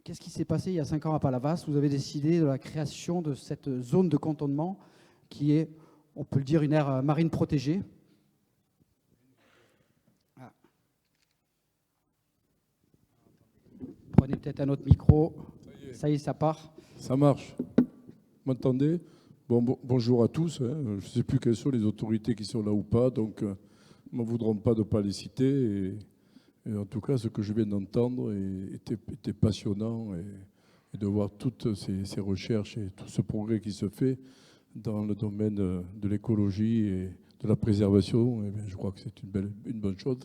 Qu'est-ce qui s'est passé il y a 5 ans à Palavas? Vous avez décidé de la création de cette zone de cantonnement qui est, on peut le dire, une aire marine protégée. Ah. Prenez peut-être un autre micro. Ça y est, ça part. Ça marche. Vous m'entendez? Bonjour à tous. Je ne sais plus quelles sont les autorités qui sont là ou pas, donc ne m'en voudront pas de ne pas les citer. Et en tout cas, ce que je viens d'entendre était passionnant et de voir toutes ces recherches et tout ce progrès qui se fait dans le domaine de l'écologie et de la préservation, eh bien, je crois que c'est une bonne chose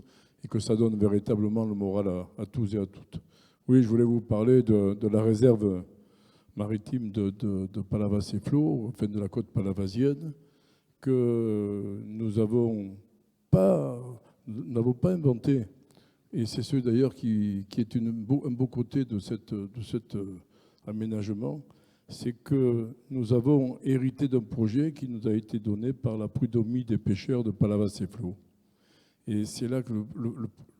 et que ça donne véritablement le moral à tous et à toutes. Oui, je voulais vous parler de la réserve maritime de Palavas et Flo, enfin de la côte palavasienne, que nous n'avons pas inventé. Et c'est ce d'ailleurs qui est un beau côté de cet aménagement, c'est que nous avons hérité d'un projet qui nous a été donné par la prud'homie des pêcheurs de Palavas et Flo. Et c'est là que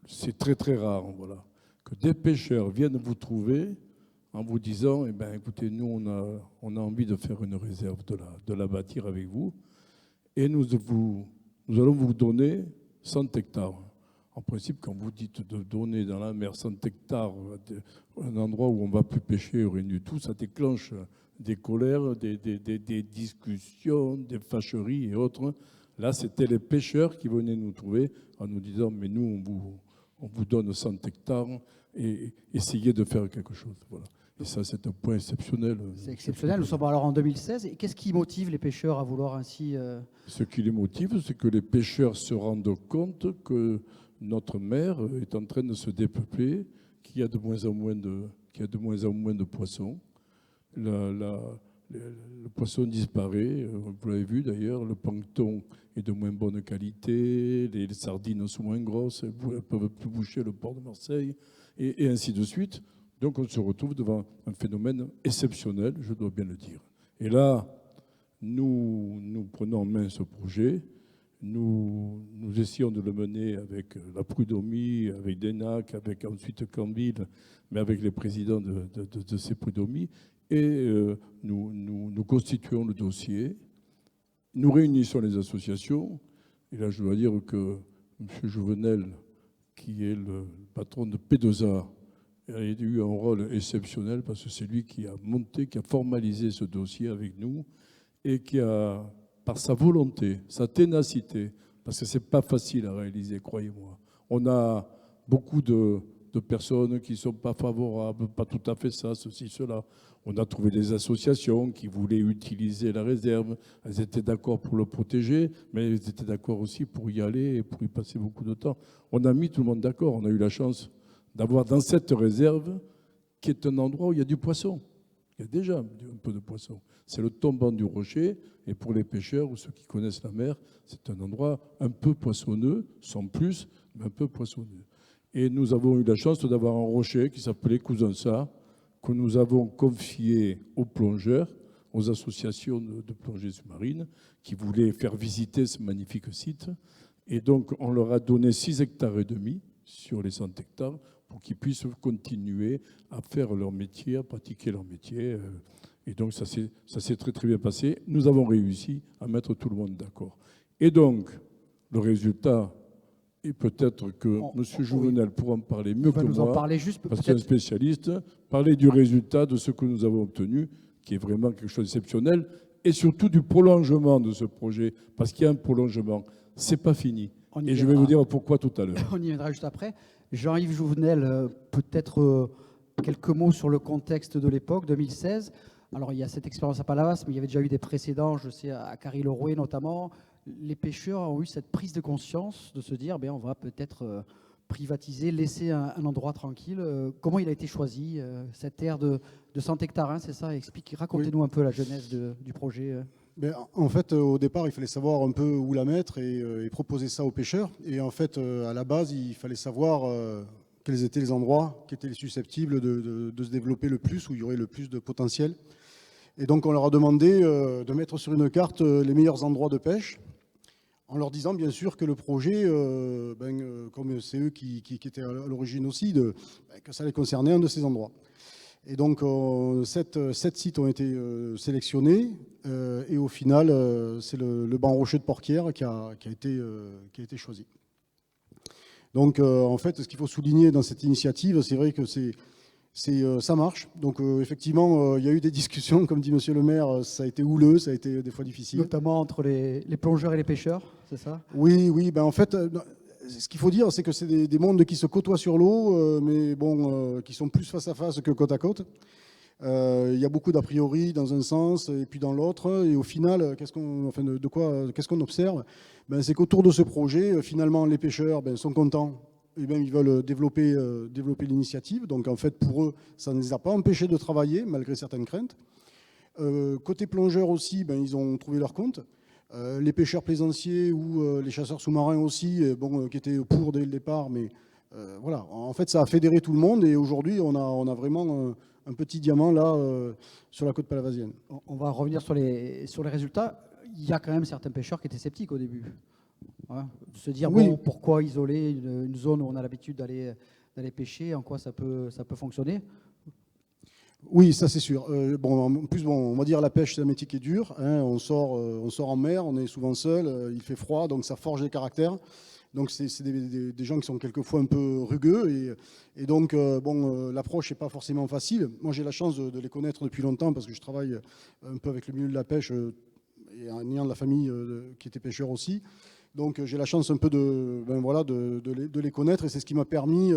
c'est très très rare, voilà, que des pêcheurs viennent vous trouver en vous disant, eh ben, écoutez, nous on a envie de faire une réserve, de la bâtir avec vous, et nous allons vous donner 100 hectares. En principe, quand vous dites de donner dans la mer 100 hectares, un endroit où on ne va plus pêcher, rien du tout, ça déclenche des colères, des discussions, des fâcheries et autres. Là, c'était les pêcheurs qui venaient nous trouver en nous disant, mais nous, on vous donne 100 hectares et essayez de faire quelque chose. Voilà. Et ça, c'est un point exceptionnel. C'est exceptionnel. Nous sommes alors en 2016. Et qu'est-ce qui motive les pêcheurs à vouloir ainsi... Ce qui les motive, c'est que les pêcheurs se rendent compte que notre mer est en train de se dépeupler, qu'il y a de moins en moins de poissons. Le poisson disparaît, vous l'avez vu d'ailleurs, le plancton est de moins bonne qualité, les sardines sont moins grosses, elles ne peuvent plus boucher le port de Marseille, et ainsi de suite. Donc on se retrouve devant un phénomène exceptionnel, je dois bien le dire. Et là, nous prenons en main ce projet, nous essayons de le mener avec la prud'homie, avec DENAC, avec ensuite Canville, mais avec les présidents de ces prud'homies, et nous constituons le dossier, nous réunissons les associations, et là je dois dire que M. Jouvenel, qui est le patron de P2A, a eu un rôle exceptionnel parce que c'est lui qui a monté, qui a formalisé ce dossier avec nous et qui a, par sa volonté, sa ténacité, parce que ce n'est pas facile à réaliser, croyez-moi. On a beaucoup de personnes qui ne sont pas favorables, pas tout à fait ça, ceci, cela. On a trouvé des associations qui voulaient utiliser la réserve. Elles étaient d'accord pour le protéger, mais elles étaient d'accord aussi pour y aller et pour y passer beaucoup de temps. On a mis tout le monde d'accord. On a eu la chance d'avoir dans cette réserve, qui est un endroit où il y a du poisson. Il y a déjà un peu de poisson. C'est le tombant du rocher, et pour les pêcheurs ou ceux qui connaissent la mer, c'est un endroit un peu poissonneux, sans plus, mais un peu poissonneux. Et nous avons eu la chance d'avoir un rocher qui s'appelait Cousin-Ça, que nous avons confié aux plongeurs, aux associations de plongée sous-marine, qui voulaient faire visiter ce magnifique site. Et donc, on leur a donné 6,5 hectares sur les 100 hectares pour qu'ils puissent continuer à faire leur métier, à pratiquer leur métier. Et donc, ça s'est très, très bien passé. Nous avons réussi à mettre tout le monde d'accord. Et donc, le résultat, et peut-être que M. Jouvenel pourra en parler mieux que moi, parce qu'il est un spécialiste, parler du résultat de ce que nous avons obtenu, qui est vraiment quelque chose d'exceptionnel, et surtout du prolongement de ce projet, parce qu'il y a un prolongement. Ce n'est pas fini. Et je vais vous dire pourquoi tout à l'heure. On y viendra juste après. Jean-Yves Jouvenel, peut-être quelques mots sur le contexte de l'époque, 2016. Alors, il y a cette expérience à Palavas, mais il y avait déjà eu des précédents, je sais, à Carry-le-Rouet notamment. Les pêcheurs ont eu cette prise de conscience de se dire, on va peut-être privatiser, laisser un endroit tranquille. Comment il a été choisi, cette terre de 100 hectares, c'est ça? Racontez-nous un peu la genèse du projet. En fait, au départ, il fallait savoir un peu où la mettre et proposer ça aux pêcheurs. Et en fait, à la base, il fallait savoir quels étaient les endroits qui étaient susceptibles de se développer le plus, où il y aurait le plus de potentiel. Et donc, on leur a demandé de mettre sur une carte les meilleurs endroits de pêche, en leur disant bien sûr que le projet, comme c'est eux qui étaient à l'origine aussi, que ça allait concerner un de ces endroits. Et donc, 7 sites ont été sélectionnés. Et au final, c'est le banc rocheux de Porquières qui a été choisi. Donc, en fait, ce qu'il faut souligner dans cette initiative, c'est vrai que ça marche. Donc, effectivement, il y a eu des discussions, comme dit Monsieur le maire, ça a été houleux, ça a été des fois difficile. Notamment entre les plongeurs et les pêcheurs, c'est ça? Oui, ben en fait, ce qu'il faut dire, c'est que c'est des mondes qui se côtoient sur l'eau, mais bon, qui sont plus face à face que côte à côte. Il y a beaucoup d'a priori dans un sens et puis dans l'autre. Et au final, qu'est-ce qu'on observe? Ben, c'est qu'autour de ce projet, finalement, les pêcheurs sont contents. Et bien, ils veulent développer l'initiative. Donc, en fait, pour eux, ça ne les a pas empêchés de travailler, malgré certaines craintes. Côté plongeurs aussi, ils ont trouvé leur compte. Les pêcheurs plaisanciers ou les chasseurs sous-marins aussi, qui étaient pour dès le départ. Mais voilà, en fait, ça a fédéré tout le monde. Et aujourd'hui, on a vraiment un petit diamant là sur la côte palavasienne. On va revenir sur les résultats. Il y a quand même certains pêcheurs qui étaient sceptiques au début. Hein, de se dire, Oui. bon, pourquoi isoler une zone où on a l'habitude d'aller pêcher, en quoi ça peut fonctionner? Oui, ça c'est sûr. En plus, on va dire la pêche, c'est un métier qui est dur. Hein, on sort en mer, on est souvent seul, il fait froid, donc ça forge les caractères. Donc c'est des gens qui sont quelquefois un peu rugueux et donc l'approche n'est pas forcément facile. Moi j'ai la chance de les connaître depuis longtemps parce que je travaille un peu avec le milieu de la pêche et en ayant de la famille qui était pêcheur aussi. Donc j'ai la chance un peu de les connaître et c'est ce qui m'a permis,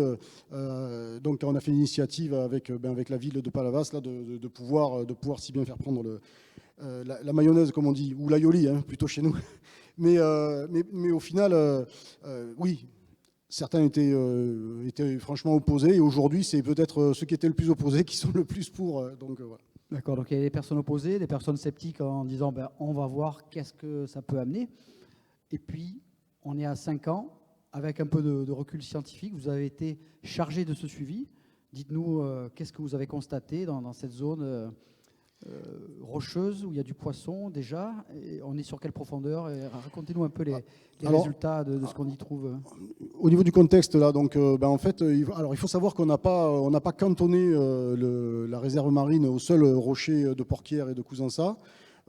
donc quand on a fait l'initiative avec la ville de Palavas, là, de pouvoir si bien faire prendre la mayonnaise, comme on dit, ou l'aioli, hein, plutôt chez nous. Mais au final, oui, certains étaient franchement opposés et aujourd'hui, c'est peut-être ceux qui étaient le plus opposés qui sont le plus pour. Voilà. D'accord, donc il y a des personnes opposées, des personnes sceptiques en disant on va voir qu'est-ce que ça peut amener. Et puis, on est à 5 ans, avec un peu de recul scientifique. Vous avez été chargé de ce suivi. Dites-nous, qu'est-ce que vous avez constaté dans cette zone rocheuse où il y a du poisson déjà? Et on est sur quelle profondeur? Et racontez-nous un peu les résultats de ce qu'on y trouve. Au niveau du contexte, là, donc, en fait, il faut savoir qu'on n'a pas cantonné la réserve marine au seul rocher de Porquières et de Cousançat.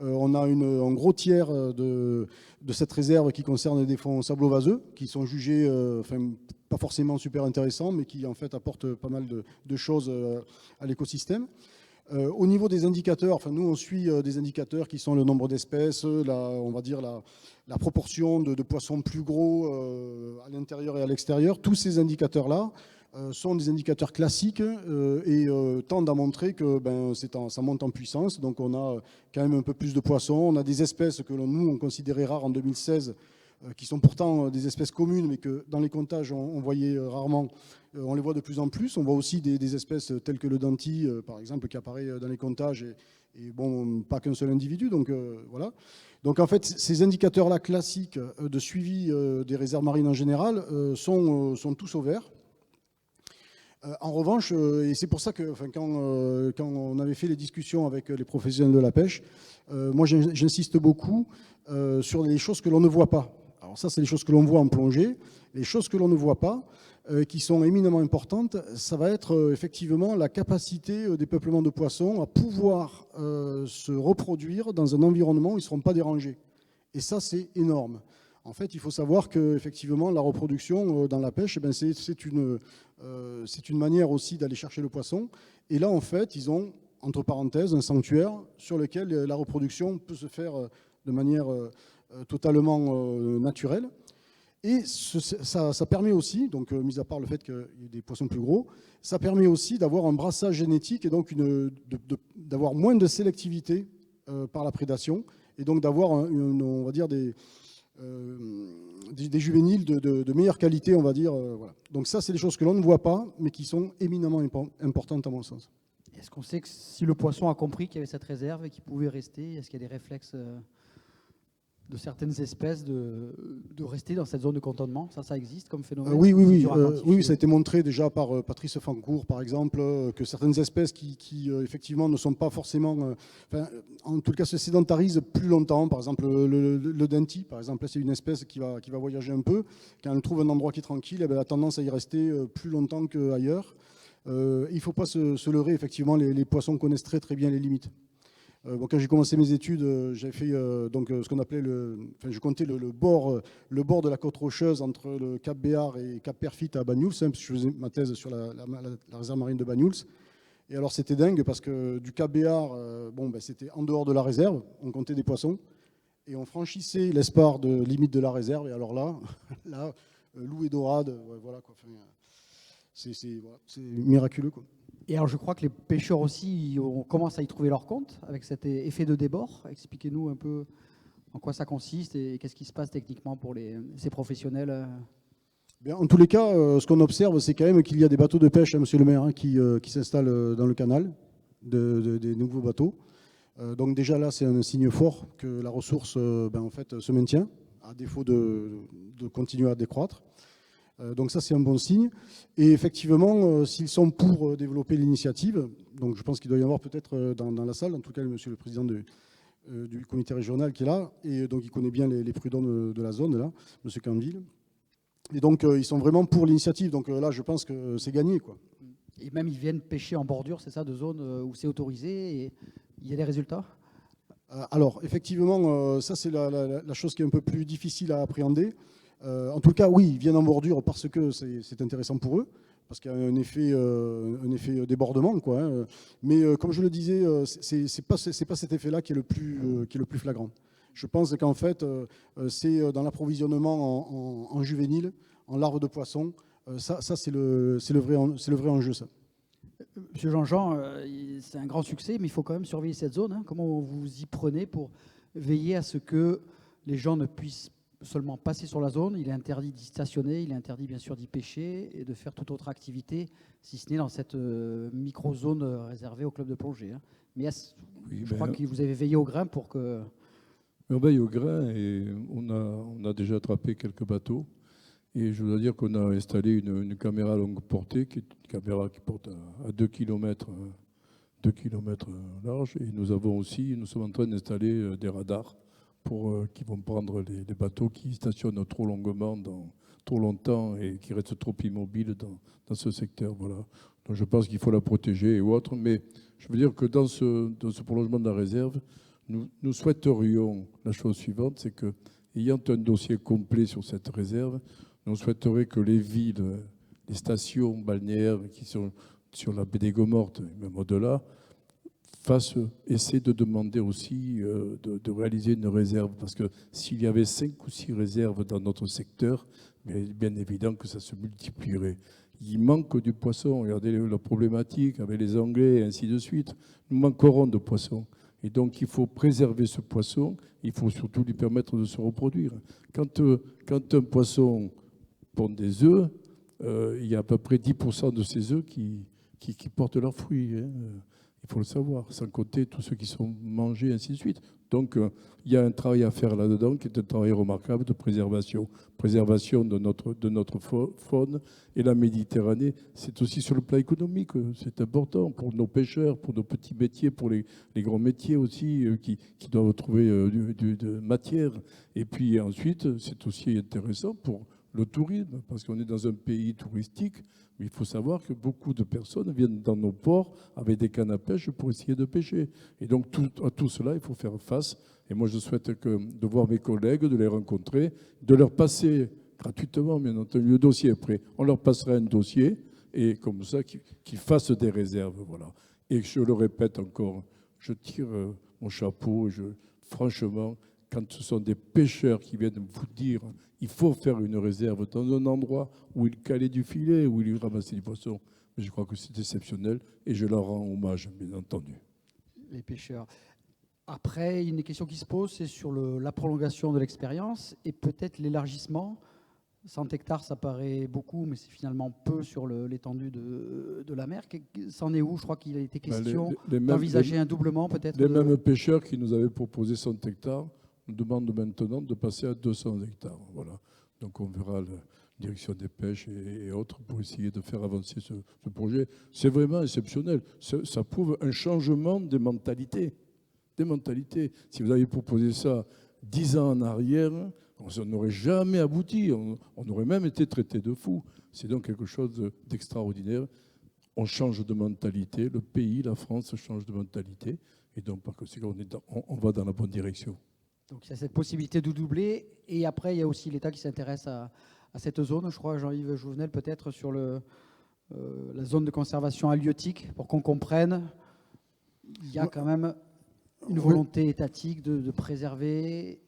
On a un gros tiers de cette réserve qui concerne des fonds sablo-vaseux qui sont jugés pas forcément super intéressants, mais qui en fait apportent pas mal de choses à l'écosystème. Au niveau des indicateurs, nous on suit des indicateurs qui sont le nombre d'espèces, on va dire la proportion de poissons plus gros à l'intérieur et à l'extérieur. Tous ces indicateurs-là sont des indicateurs classiques et tendent à montrer que ça monte en puissance. Donc on a quand même un peu plus de poissons. On a des espèces que nous on considérait rares en 2016, qui sont pourtant des espèces communes, mais que dans les comptages on voyait rarement. On les voit de plus en plus. On voit aussi des espèces telles que le danti, par exemple, qui apparaît dans les comptages et pas qu'un seul individu. Donc voilà. Donc en fait, ces indicateurs-là classiques de suivi des réserves marines en général sont tous au vert. En revanche, et c'est pour ça que quand on avait fait les discussions avec les professionnels de la pêche, moi j'insiste beaucoup sur les choses que l'on ne voit pas. Alors ça, c'est les choses que l'on voit en plongée. Les choses que l'on ne voit pas, qui sont éminemment importantes, ça va être effectivement la capacité des peuplements de poissons à pouvoir se reproduire dans un environnement où ils ne seront pas dérangés. Et ça, c'est énorme. En fait, il faut savoir qu'effectivement, la reproduction dans la pêche, c'est une manière aussi d'aller chercher le poisson. Et là, en fait, ils ont, entre parenthèses, un sanctuaire sur lequel la reproduction peut se faire de manière totalement naturelle. Et ça permet aussi, donc mis à part le fait qu'il y ait des poissons plus gros, ça permet aussi d'avoir un brassage génétique et donc d'avoir moins de sélectivité par la prédation et donc d'avoir, on va dire, des juvéniles de meilleure qualité, on va dire. Voilà. Donc ça, c'est des choses que l'on ne voit pas, mais qui sont éminemment importantes à mon sens. Est-ce qu'on sait que si le poisson a compris qu'il y avait cette réserve et qu'il pouvait rester, est-ce qu'il y a des réflexes de certaines espèces de rester dans cette zone de cantonnement? Ça existe comme phénomène? Oui, ça a été montré déjà par Patrice Fancourt, par exemple, que certaines espèces qui effectivement ne sont pas forcément, en tout cas se sédentarisent plus longtemps. Par exemple, le danti, par exemple, c'est une espèce qui va voyager un peu. Quand elle trouve un endroit qui est tranquille, elle a tendance à y rester plus longtemps qu'ailleurs. Il ne faut pas se leurrer, effectivement, les poissons connaissent très très bien les limites. Bon, quand j'ai commencé mes études, j'avais fait donc, ce qu'on appelait je comptais le bord de la côte rocheuse entre le Cap Béar et Cap Perfit à Banyuls, hein, parce que je faisais ma thèse sur la réserve marine de Banyuls. Et alors c'était dingue parce que du Cap Béar, c'était en dehors de la réserve, on comptait des poissons et on franchissait l'espar de limite de la réserve. Et alors là, loup et dorade, voilà quoi. Enfin, c'est miraculeux quoi. Et alors, je crois que les pêcheurs aussi, on commence à y trouver leur compte avec cet effet de débord. Expliquez-nous un peu en quoi ça consiste et qu'est-ce qui se passe techniquement pour ces professionnels. Bien, en tous les cas, ce qu'on observe, c'est quand même qu'il y a des bateaux de pêche, hein, monsieur le maire, hein, qui s'installent dans le canal, des nouveaux bateaux. Donc déjà là, c'est un signe fort que la ressource en fait, se maintient, à défaut de continuer à décroître. Donc ça, c'est un bon signe. Et effectivement, s'ils sont pour développer l'initiative, donc je pense qu'il doit y en avoir peut-être dans la salle, en tout cas, monsieur le président du comité régional qui est là, et donc il connaît bien les prud'hommes de la zone, là, monsieur Canville. Et donc, ils sont vraiment pour l'initiative. Donc là, je pense que c'est gagné, quoi. Et même, ils viennent pêcher en bordure, c'est ça, de zones où c'est autorisé et il y a des résultats? Alors, effectivement, ça, c'est la chose qui est un peu plus difficile à appréhender. En tout cas, oui, ils viennent en bordure parce que c'est intéressant pour eux, parce qu'il y a un effet débordement, quoi, hein. Mais comme je le disais, c'est pas cet effet-là qui est le plus flagrant. Je pense qu'en fait, c'est dans l'approvisionnement en juvéniles, en larves de poissons. Ça c'est le vrai enjeu, ça. Monsieur Jean-Jean, c'est un grand succès, mais il faut quand même surveiller cette zone, hein. Comment vous y prenez pour veiller à ce que les gens ne puissent seulement passer sur la zone? Il est interdit d'y stationner, il est interdit bien sûr d'y pêcher et de faire toute autre activité, si ce n'est dans cette micro-zone réservée au club de plongée, hein. Mais je crois que vous avez veillé au grain pour que... On veille au grain et on a déjà attrapé quelques bateaux. Et je dois dire qu'on a installé une caméra longue portée, qui est une caméra qui porte à 2 km large. Et nous sommes en train d'installer des radars qui vont prendre les bateaux qui stationnent trop longuement, trop longtemps et qui restent trop immobiles dans ce secteur. Voilà. Donc je pense qu'il faut la protéger et autres. Mais je veux dire que dans ce prolongement de la réserve, nous souhaiterions la chose suivante, c'est que, ayant un dossier complet sur cette réserve, nous souhaiterions que les villes, les stations balnéaires qui sont sur la baie des Gomortes, et même au-delà, essaient de demander aussi de réaliser une réserve. Parce que s'il y avait 5 ou 6 réserves dans notre secteur, bien évident que ça se multiplierait. Il manque du poisson. Regardez la problématique avec les Anglais et ainsi de suite. Nous manquerons de poissons. Et donc, il faut préserver ce poisson. Il faut surtout lui permettre de se reproduire. Quand un poisson pond des œufs, il y a à peu près 10% de ces œufs qui portent leurs fruits, hein. Il faut le savoir, sans compter tous ceux qui sont mangés, ainsi de suite. Donc, il y a un travail à faire là-dedans qui est un travail remarquable de préservation. Préservation de notre faune. Et la Méditerranée, c'est aussi sur le plan économique. C'est important pour nos pêcheurs, pour nos petits métiers, pour les grands métiers aussi qui doivent trouver de matière. Et puis ensuite, c'est aussi intéressant pour le tourisme, parce qu'on est dans un pays touristique, mais il faut savoir que beaucoup de personnes viennent dans nos ports avec des cannes à pêche pour essayer de pêcher. Et donc à tout cela, il faut faire face. Et moi, je souhaite de voir mes collègues, de les rencontrer, de leur passer gratuitement, bien entendu, le dossier est prêt. On leur passera un dossier, et comme ça, qu'ils fassent des réserves. Voilà. Et je le répète encore, je tire mon chapeau, franchement, quand ce sont des pêcheurs qui viennent vous dire il faut faire une réserve dans un endroit où ils calaient du filet, où ils ramassaient du poisson, je crois que c'est exceptionnel et je leur rends hommage, bien entendu. Les pêcheurs. Après, une des questions qui se posent, c'est sur la prolongation de l'expérience et peut-être l'élargissement. 100 hectares, ça paraît beaucoup, mais c'est finalement peu sur l'étendue de la mer. C'en est où? Je crois qu'il a été question d'envisager un doublement peut-être. Les mêmes pêcheurs qui nous avaient proposé 100 hectares nous demandent maintenant de passer à 200 hectares. Voilà. Donc on verra la direction des pêches et autres pour essayer de faire avancer ce projet. C'est vraiment exceptionnel. Ça prouve un changement des mentalités. Si vous aviez proposé ça 10 ans en arrière, on n'aurait jamais abouti. On aurait même été traité de fou. C'est donc quelque chose d'extraordinaire. on change de mentalité, le pays, la France change de mentalité, et donc par conséquent, on va dans la bonne direction. Donc il y a cette possibilité de doubler, et après il y a aussi l'État qui s'intéresse à cette zone, je crois, Jean-Yves Jouvenel, peut-être sur la zone de conservation halieutique, pour qu'on comprenne, il y a quand même une volonté étatique de préserver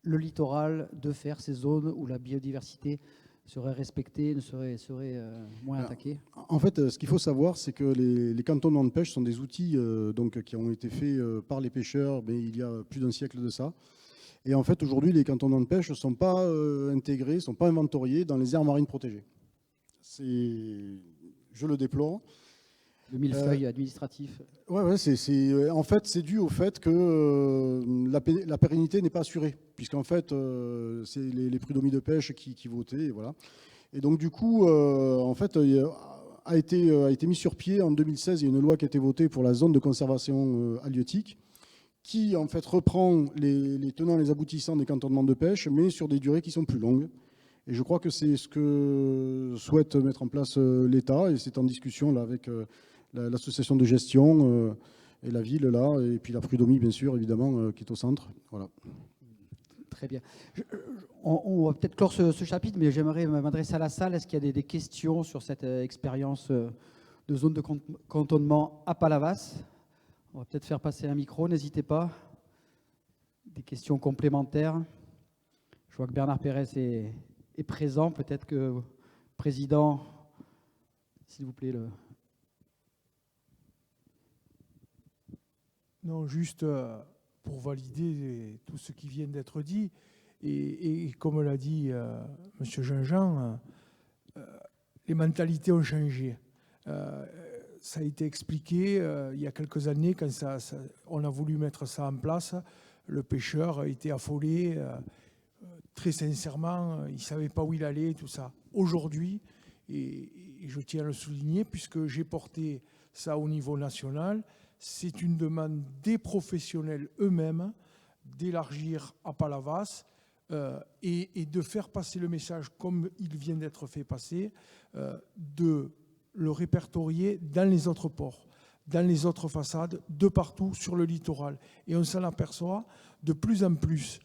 le littoral, de faire ces zones où la biodiversité serait respectée, serait moins attaquée. En fait, ce qu'il faut savoir, c'est que les cantonnements de pêche sont des outils donc, qui ont été faits par les pêcheurs mais il y a plus d'un siècle de ça. Et en fait, aujourd'hui, les cantonnements de pêche ne sont pas intégrés, ne sont pas inventoriés dans les aires marines protégées. Je le déplore. Le millefeuille administratif. Ouais, en fait, c'est dû au fait que la pérennité n'est pas assurée, puisqu'en fait, c'est les prud'hommes de pêche qui votaient, et voilà. Et donc, du coup, en fait, a été mis sur pied en 2016, il y a une loi qui a été votée pour la zone de conservation halieutique, qui, en fait, reprend les tenants et les aboutissants des cantonnements de pêche, mais sur des durées qui sont plus longues. Et je crois que c'est ce que souhaite mettre en place l'État, et c'est en discussion là avec l'association de gestion et la ville, là, et puis la prud'homie, bien sûr, évidemment, qui est au centre. Voilà. Très bien. On va peut-être clore ce chapitre, mais j'aimerais m'adresser à la salle. Est-ce qu'il y a des questions sur cette expérience de zone de cantonnement à Palavas? On va peut-être faire passer un micro, n'hésitez pas. Des questions complémentaires? Je vois que Bernard Pérez est présent. Peut-être que le président, s'il vous plaît, Non, juste pour valider tout ce qui vient d'être dit, et comme l'a dit M. Jean-Jean, les mentalités ont changé. Ça a été expliqué il y a quelques années, quand on a voulu mettre ça en place, le pêcheur était affolé, très sincèrement, il ne savait pas où il allait, tout ça. Aujourd'hui, et je tiens à le souligner, puisque j'ai porté ça au niveau national, c'est une demande des professionnels eux-mêmes d'élargir à Palavas et de faire passer le message, comme il vient d'être fait passer, de le répertorier dans les autres ports, dans les autres façades, de partout sur le littoral. Et on s'en aperçoit de plus en plus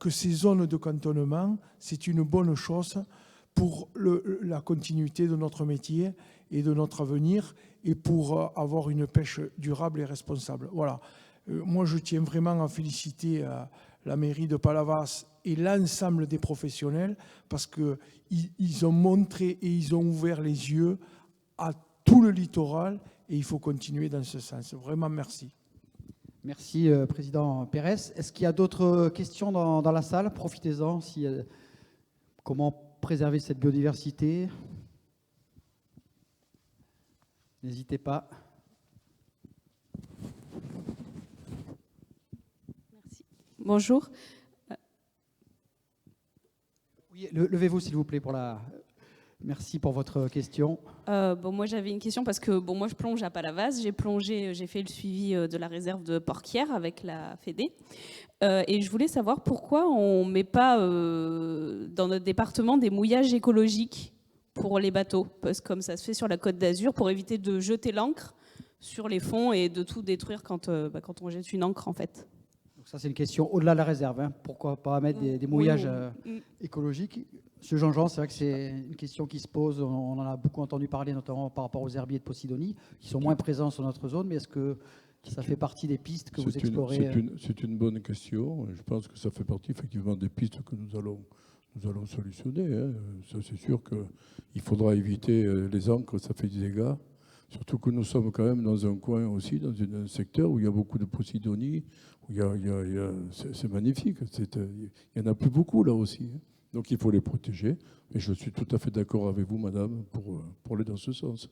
que ces zones de cantonnement, c'est une bonne chose pour la continuité de notre métier et de notre avenir, et pour avoir une pêche durable et responsable. Voilà. Moi, je tiens vraiment à féliciter la mairie de Palavas et l'ensemble des professionnels, parce qu'ils ont montré et ils ont ouvert les yeux à tout le littoral, et il faut continuer dans ce sens. Vraiment, merci. Merci, Président Pérez. Est-ce qu'il y a d'autres questions dans la salle? Profitez-en. Comment préserver cette biodiversité? N'hésitez pas. Merci. Bonjour. Oui, levez-vous, s'il vous plaît, Merci pour votre question. Moi, j'avais une question parce que moi, je plonge à Palavas. J'ai fait le suivi de la réserve de Porquières avec la Fédé. Et je voulais savoir pourquoi on ne met pas dans notre département des mouillages écologiques pour les bateaux, parce que comme ça se fait sur la Côte d'Azur, pour éviter de jeter l'ancre sur les fonds et de tout détruire quand on jette une ancre, en fait. Donc ça, c'est une question au-delà de la réserve. Hein. Pourquoi pas mettre des mouillages écologiques? Monsieur Jean-Jean, c'est vrai que c'est une question qui se pose. On en a beaucoup entendu parler, notamment par rapport aux herbiers de Posidonie, qui sont moins présents sur notre zone. Mais est-ce que ça fait partie des pistes que vous explorez? C'est une bonne question. Je pense que ça fait partie effectivement des pistes que nous allons solutionner. Hein. Ça, c'est sûr qu'il faudra éviter les encres, ça fait des dégâts. Surtout que nous sommes quand même dans un coin aussi, dans un secteur où il y a beaucoup de Posidonie, où c'est magnifique. Il n'y en a plus beaucoup là aussi. Hein. Donc il faut les protéger. Et je suis tout à fait d'accord avec vous, madame, pour aller dans ce sens.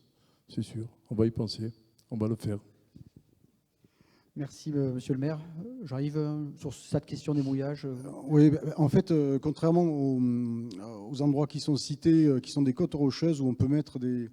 C'est sûr. On va y penser. On va le faire. Merci, monsieur le maire. J'arrive sur cette question des mouillages. Oui, en fait, contrairement aux endroits qui sont cités, qui sont des côtes rocheuses où on peut mettre des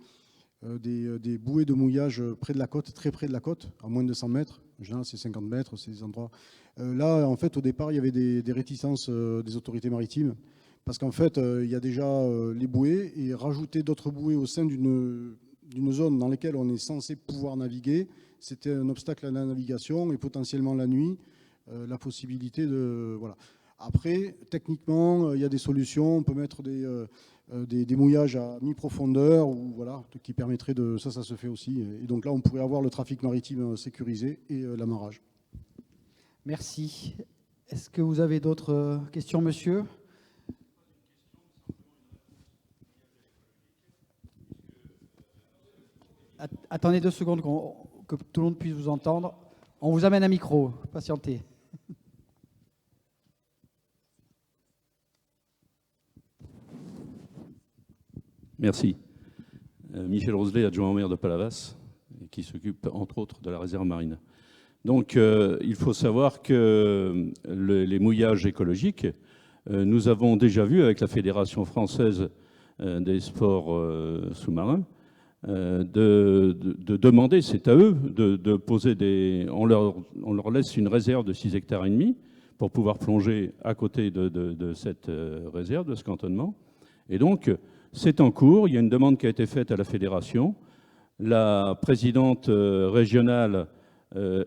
bouées de mouillage près de la côte, très près de la côte, à moins de 100 mètres. En général, c'est 50 mètres, ces endroits. Là, en fait, au départ, il y avait des réticences des autorités maritimes. Parce qu'en fait, il y a déjà les bouées, et rajouter d'autres bouées au sein d'une d'une zone dans laquelle on est censé pouvoir naviguer. C'était un obstacle à la navigation et potentiellement la nuit, la possibilité de... Voilà. Après, techniquement, il y a des solutions. On peut mettre des mouillages à mi-profondeur, ou voilà, qui permettraient de... Ça se fait aussi. Et donc là, on pourrait avoir le trafic maritime sécurisé et l'amarrage. Merci. Est-ce que vous avez d'autres questions, monsieur ? Attendez 2 secondes que tout le monde puisse vous entendre. On vous amène un micro. Patientez. Merci. Michel Roselet, adjoint au maire de Palavas, qui s'occupe entre autres de la réserve marine. Donc il faut savoir que les mouillages écologiques, nous avons déjà vu avec la Fédération française des sports sous-marins, de demander, c'est à eux, de poser des... On leur laisse une réserve de 6,5 hectares pour pouvoir plonger à côté de cette réserve, de ce cantonnement. Et donc, c'est en cours. Il y a une demande qui a été faite à la fédération. La présidente régionale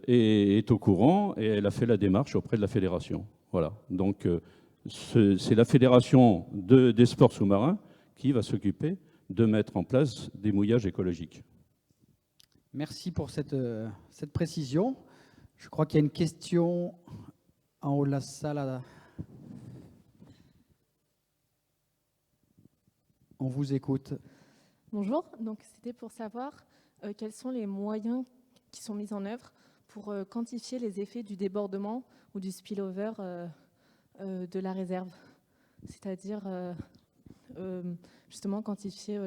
est au courant et elle a fait la démarche auprès de la fédération. Voilà. Donc, c'est la fédération des sports sous-marins qui va s'occuper de mettre en place des mouillages écologiques. Merci pour cette précision. Je crois qu'il y a une question en haut de la salle. On vous écoute. Bonjour, donc c'était pour savoir quels sont les moyens qui sont mis en œuvre pour quantifier les effets du débordement ou du spillover de la réserve. C'est-à-dire justement quantifier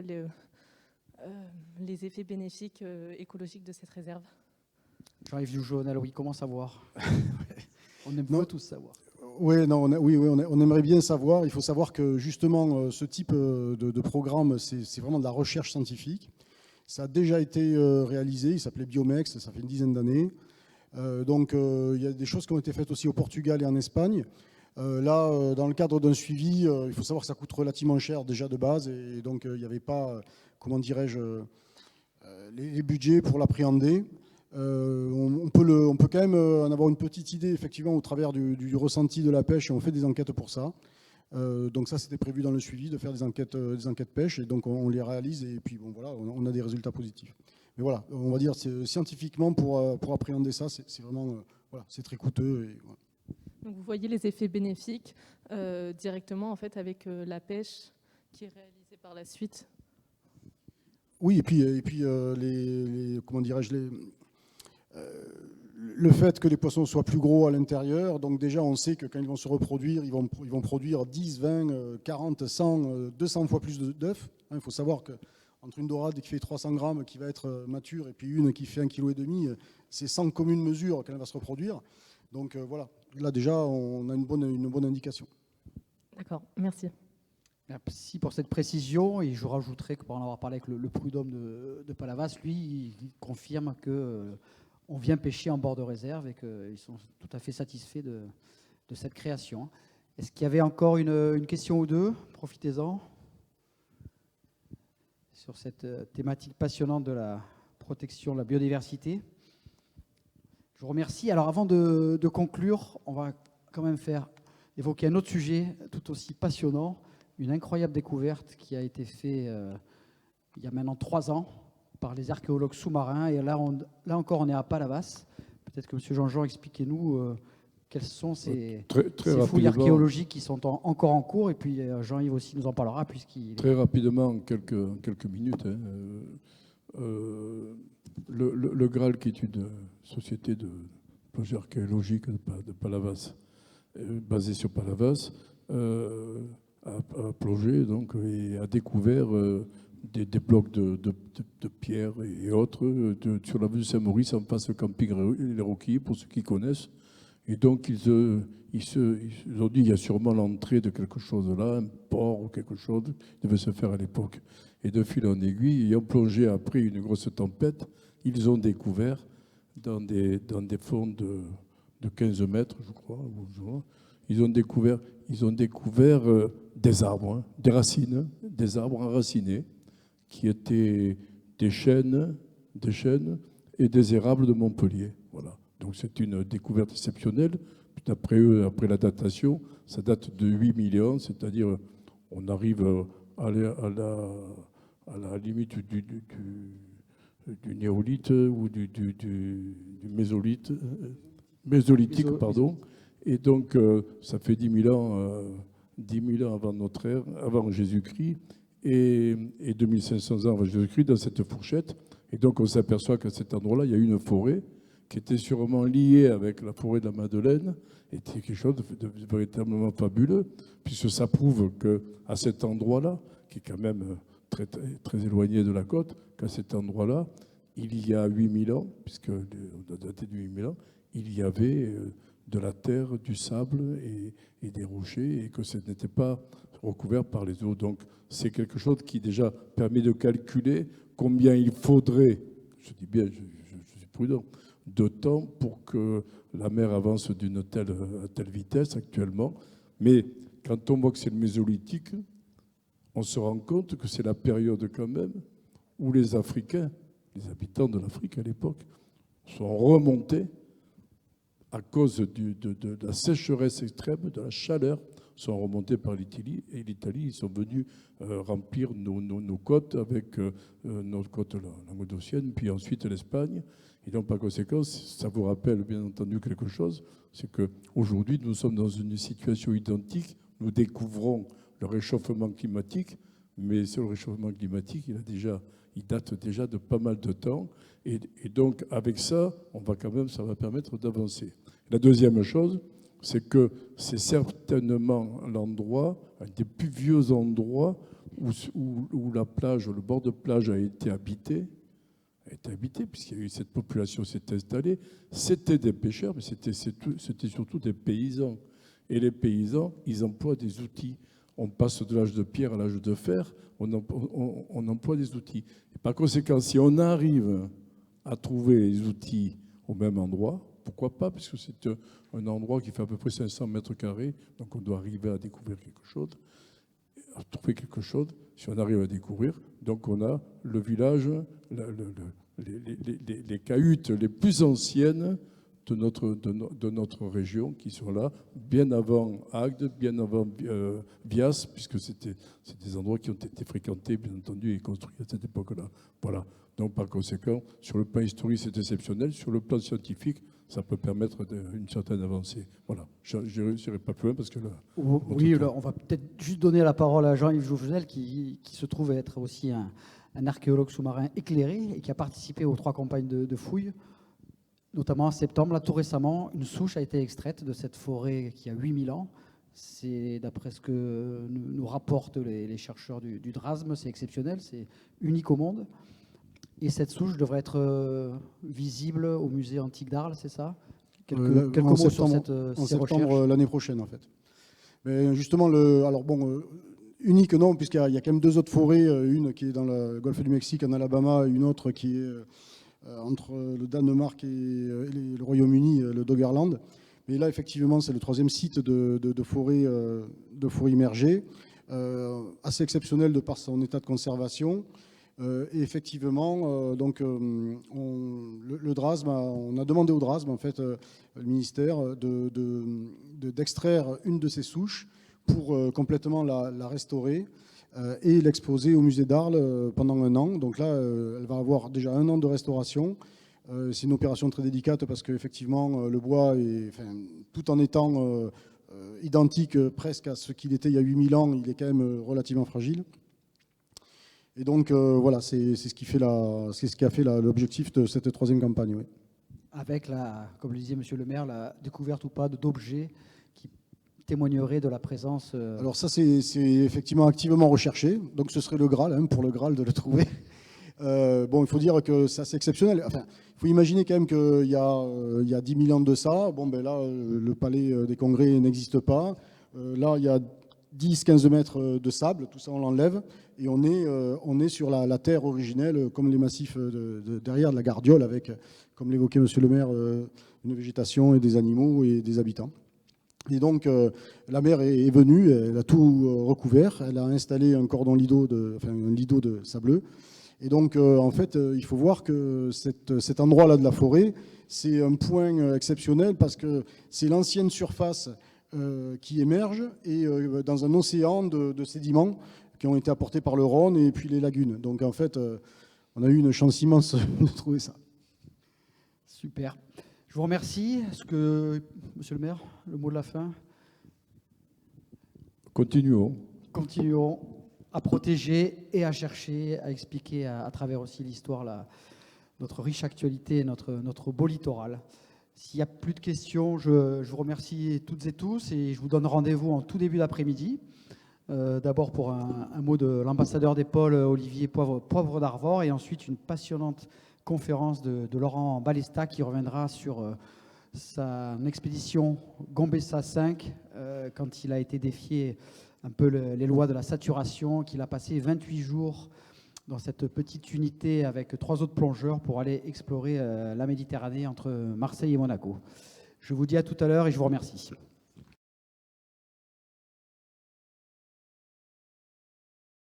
les effets bénéfiques écologiques de cette réserve. Jean-Yves Dujonel, oui, comment savoir? On aime tous savoir. Oui, non, on aimerait bien savoir. Il faut savoir que justement, ce type de programme, c'est vraiment de la recherche scientifique. Ça a déjà été réalisé, il s'appelait Biomex, ça fait une dizaine d'années. Donc il y a des choses qui ont été faites aussi au Portugal et en Espagne. Là, dans le cadre d'un suivi, il faut savoir que ça coûte relativement cher déjà de base, et donc il n'y avait pas, comment dirais-je, les budgets pour l'appréhender. On peut quand même en avoir une petite idée, effectivement, au travers du ressenti de la pêche, et on fait des enquêtes pour ça. Donc ça, c'était prévu dans le suivi, de faire des enquêtes pêche, et donc on les réalise, et puis bon, voilà, on a des résultats positifs. Mais voilà, on va dire, scientifiquement, pour appréhender ça, c'est vraiment, voilà, c'est très coûteux. Et, voilà. Donc vous voyez les effets bénéfiques directement en fait avec la pêche qui est réalisée par la suite. Oui, et puis comment dirais-je, le fait que les poissons soient plus gros à l'intérieur, donc déjà on sait que quand ils vont se reproduire, ils vont produire 10, 20, 40, 100, 200 fois plus d'œufs. Il faut savoir qu'entre une dorade qui fait 300 grammes, qui va être mature, et puis une qui fait 1,5 kg, c'est 100 communes mesures qu'elle va se reproduire. Donc voilà, là déjà on a une bonne indication. D'accord, merci. Merci pour cette précision, et je rajouterai que pour en avoir parlé avec le prud'homme de Palavas, lui, il confirme qu'on vient pêcher en bord de réserve et qu'ils sont tout à fait satisfaits de cette création. Est-ce qu'il y avait encore une question ou deux? Profitez-en. Sur cette thématique passionnante de la protection de la biodiversité. Je vous remercie. Alors avant de conclure, on va quand même évoquer un autre sujet tout aussi passionnant, une incroyable découverte qui a été faite il y a maintenant 3 ans par les archéologues sous-marins. Et là encore, on est à Palavas. Peut-être que M. Jean-Jean, expliquez-nous quelles sont ces fouilles archéologiques qui sont encore en cours. Et puis Jean-Yves aussi nous en parlera. Très rapidement, en quelques minutes. Le Graal, qui est une société de plongée archéologique de Palavas, basée sur Palavas, a plongé donc, et a découvert des blocs de pierre et autres sur la vue de Saint-Maurice, en face du camping Les Roquilles, pour ceux qui connaissent. Et donc ils ont dit il y a sûrement l'entrée de quelque chose là, un port ou quelque chose qui devait se faire à l'époque. Et de fil en aiguille, ayant plongé après une grosse tempête, ils ont découvert dans des fonds de 15 mètres, je crois, ils ont découvert des arbres, des racines, des arbres enracinés qui étaient des chênes et des érables de Montpellier. Voilà. Donc c'est une découverte exceptionnelle. D'après eux, après la datation, ça date de 8 millions, c'est-à-dire on arrive à la limite du néolithe ou du mésolithe, mésolithique, pardon. Et donc ça fait 10 000 ans avant notre ère, avant Jésus-Christ, et 2500 ans avant Jésus-Christ dans cette fourchette. Et donc on s'aperçoit qu'à cet endroit-là, il y a une forêt qui était sûrement liée avec la forêt de la Madeleine, était quelque chose de véritablement fabuleux, puisque ça prouve qu'à cet endroit-là, qui est quand même très, très éloigné de la côte, qu'à cet endroit-là, il y a 8000 ans, puisque on a daté de 8000 ans, il y avait de la terre, du sable et des rochers, et que ce n'était pas recouvert par les eaux. Donc c'est quelque chose qui déjà permet de calculer combien il faudrait, je dis bien, je suis prudent, de temps pour que la mer avance d'une telle vitesse actuellement. Mais quand on voit que c'est le Mésolithique, on se rend compte que c'est la période quand même où les Africains, les habitants de l'Afrique à l'époque, sont remontés à cause de la sécheresse extrême, de la chaleur, sont remontés par l'Italie. Et l'Italie, ils sont venus remplir nos côtes avec notre côte languedocienne, puis ensuite l'Espagne. Et donc, par conséquent, ça vous rappelle bien entendu quelque chose, c'est qu'aujourd'hui, nous sommes dans une situation identique. Nous découvrons le réchauffement climatique, mais sur le réchauffement climatique, il date déjà de pas mal de temps. Et donc, avec ça, ça va permettre d'avancer. La deuxième chose, c'est que c'est certainement l'endroit, un des plus vieux endroits où la plage, le bord de plage a été habité, puisqu'il y a eu cette population s'est installée. C'était des pêcheurs, mais c'était surtout des paysans. Et les paysans, ils emploient des outils. On passe de l'âge de pierre à l'âge de fer, on emploie des outils. Et par conséquent, si on arrive à trouver les outils au même endroit, pourquoi pas, puisque c'est un endroit qui fait à peu près 500 mètres carrés, donc on doit arriver à découvrir quelque chose, à trouver quelque chose, si on arrive à découvrir. Donc on a le village, les cahutes les plus anciennes de notre région qui sont là, bien avant Agde, bien avant Bias, puisque c'est des endroits qui ont été fréquentés, bien entendu, et construits à cette époque-là. Voilà. Donc par conséquent, sur le plan historique, c'est exceptionnel. Sur le plan scientifique, ça peut permettre une certaine avancée. Voilà. Je n'irai pas plus loin parce que là... Oui, on va peut-être juste donner la parole à Jean-Yves Jouvenel, qui se trouve être aussi un archéologue sous-marin éclairé et qui a participé aux 3 campagnes de fouilles, notamment en septembre. Là, tout récemment, une souche a été extraite de cette forêt qui a 8000 ans. C'est, d'après ce que nous rapportent les chercheurs du DRASM, c'est exceptionnel, c'est unique au monde. Et cette souche devrait être visible au musée antique d'Arles, c'est ça? Quelques mots sur ces recherches. En septembre l'année prochaine, en fait. Mais justement, unique non, puisqu'il y a quand même 2 autres forêts, une qui est dans le golfe du Mexique, en Alabama, et une autre qui est entre le Danemark et le Royaume-Uni, le Doggerland. Mais là, effectivement, c'est le 3e site de forêt immergée, assez exceptionnel de par son état de conservation. Et effectivement, le DRASM, on a demandé au DRASM, en fait, le ministère, d'extraire une de ces souches pour complètement la restaurer et l'exposer au musée d'Arles pendant 1 an. Donc là, elle va avoir déjà 1 an de restauration. C'est une opération très délicate parce qu'effectivement, le bois, tout en étant identique presque à ce qu'il était il y a 8000 ans, il est quand même relativement fragile. Et donc, voilà, c'est ce qui a fait l'objectif de cette 3e campagne. Oui. Avec, comme le disait M. le maire, la découverte ou pas d'objets qui témoigneraient de la présence... Alors ça, c'est effectivement activement recherché. Donc ce serait le Graal, pour le Graal de le trouver. Il faut dire que c'est assez exceptionnel. Enfin, il faut imaginer quand même qu'il y a 10 000 ans de ça. Là, le palais des congrès n'existe pas. Là, il y a 10-15 mètres de sable, tout ça on l'enlève, et on est sur la terre originelle, comme les massifs derrière de la Gardiole, avec, comme l'évoquait monsieur le maire, une végétation et des animaux et des habitants. Et donc la mer est venue, elle a tout recouvert, elle a installé un cordon lido, un lido de sableux, Et donc, en fait, il faut voir que cet endroit-là de la forêt, c'est un point exceptionnel parce que c'est l'ancienne surface qui émerge et dans un océan de sédiments qui ont été apportés par le Rhône et puis les lagunes. Donc, en fait, on a eu une chance immense de trouver ça. Super. Je vous remercie. Est-ce que, monsieur le maire, le mot de la fin? Continuons. Continuons à protéger et à chercher, à expliquer à travers aussi l'histoire notre riche actualité et notre beau littoral. S'il n'y a plus de questions, je vous remercie toutes et tous et je vous donne rendez-vous en tout début d'après-midi. D'abord pour un mot de l'ambassadeur des pôles, Olivier Poivre d'Arvor, et ensuite une passionnante conférence de Laurent Balesta qui reviendra sur sa expédition Gambessa 5, quand il a été défié un peu les lois de la saturation, qu'il a passé 28 jours dans cette petite unité avec 3 autres plongeurs pour aller explorer la Méditerranée entre Marseille et Monaco. Je vous dis à tout à l'heure et je vous remercie.